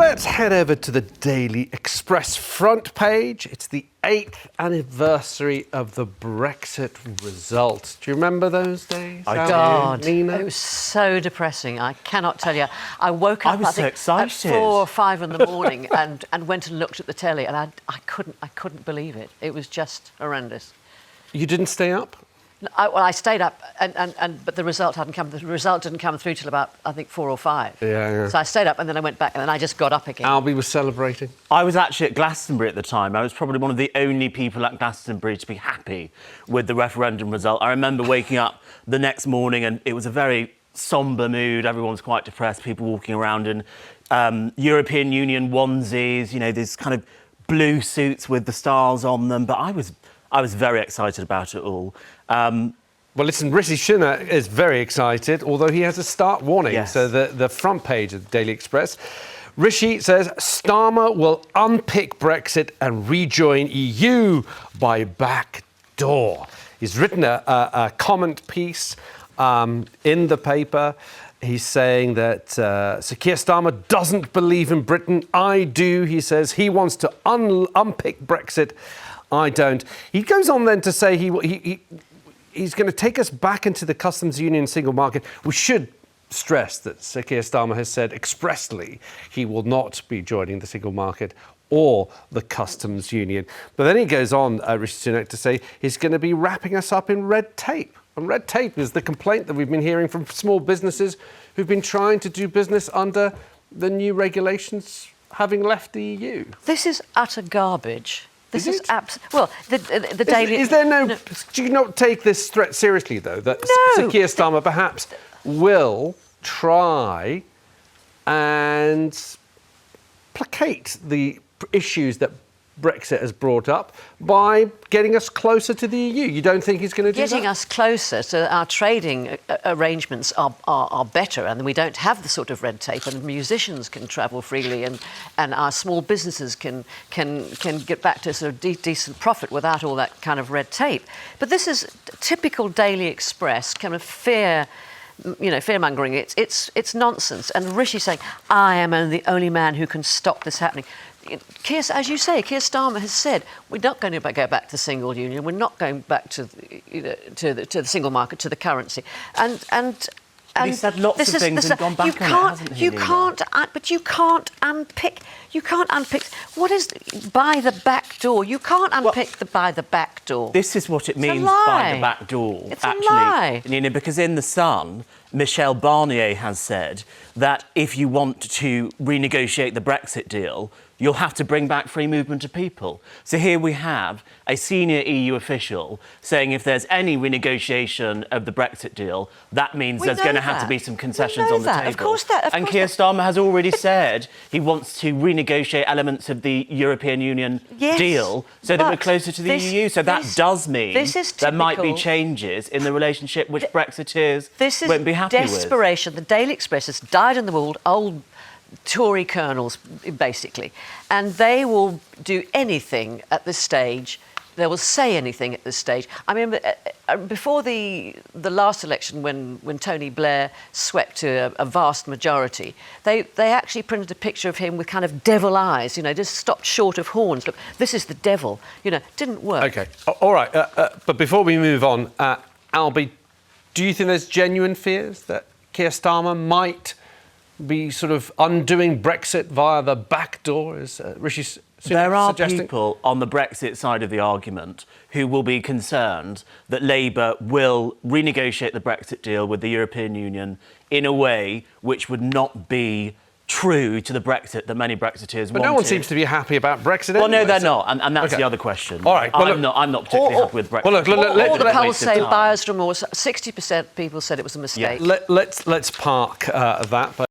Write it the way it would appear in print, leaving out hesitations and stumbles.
Let's head over to the Daily Express front page. It's the 8th anniversary of the Brexit result. Do you remember those days? God, Nina? It was so depressing. I cannot tell you. I woke up so excited. at 4 or 5 in the morning and went and looked at the telly, and I couldn't believe it. It was just horrendous. You didn't stay up? I stayed up, but the result hadn't come. The result didn't come through till about, I think, 4 or 5. Yeah. So I stayed up, and then I went back, and then I just got up again. Albie was celebrating. I was actually at Glastonbury at the time. I was probably one of the only people at Glastonbury to be happy with the referendum result. I remember waking up the next morning and it was a very sombre mood. Everyone was quite depressed. People walking around in European Union onesies, you know, these kind of blue suits with the stars on them. But I was very excited about it all. Well, listen, Rishi Sunak is very excited, although he has a start warning. Yes. So the front page of the Daily Express, Rishi says Starmer will unpick Brexit and rejoin EU by back door. He's written a comment piece in the paper. He's saying that Sir Keir Starmer doesn't believe in Britain. I do, he says. He wants to unpick Brexit. I don't. He goes on then to say he's going to take us back into the customs union single market. We should stress that Sir Keir Starmer has said expressly he will not be joining the single market or the customs union. But then he goes on, Rishi Sunak, to say he's going to be wrapping us up in red tape. And red tape is the complaint that we've been hearing from small businesses who've been trying to do business under the new regulations having left the EU. This is utter garbage. This is well. The Daily. Is there no? Do you not take this threat seriously, though? That Sir Keir Starmer perhaps will try and placate the issues that Brexit has brought up by getting us closer to the EU. You don't think he's going to do that? Getting us closer to our trading arrangements are better, and we don't have the sort of red tape, and musicians can travel freely, and our small businesses can get back to sort of decent profit without all that kind of red tape. But this is typical Daily Express kind of fear-mongering. It's nonsense. And Rishi saying, I am the only man who can stop this happening. As you say, Keir Starmer has said we're not going to go back to the single union. We're not going back to the single market, to the currency. And he said lots of things and gone back on it, hasn't he? But you can't unpick. You can't unpick. What is by the back door? You can't unpick the by the back door. This is what it means by the back door. It's a lie. Nina, because in The Sun, Michel Barnier has said that if you want to renegotiate the Brexit deal, you'll have to bring back free movement of people. So here we have a senior EU official saying if there's any renegotiation of the Brexit deal, that means there's going to have to be some concessions on the table. Of course and Keir Starmer has already said he wants to renegotiate elements of the European Union deal so that we're closer to the EU. So that does mean there might be changes in the relationship which Brexiteers won't be happy with. This is desperation. The Daily Express has died in the wool, old Tory colonels, basically, and they will do anything at this stage. They will say anything at this stage. I mean, before the last election, when Tony Blair swept to a vast majority, they actually printed a picture of him with kind of devil eyes, you know, just stopped short of horns. Look, this is the devil. You know, didn't work. OK, all right. But before we move on, Albie, do you think there's genuine fears that Keir Starmer might be sort of undoing Brexit via the back door, as Rishi Sunak There are suggesting? people on the Brexit side of the argument who will be concerned that Labour will renegotiate the Brexit deal with the European Union in a way which would not be true to the Brexit that many Brexiteers wanted. But no one seems to be happy about Brexit Well, anyway, no, they're not, and that's the other question. All right. Well, I'm not particularly happy with Brexit. Well, look, all the polls say buyer's remorse. 60% people said it was a mistake. Let's park that. But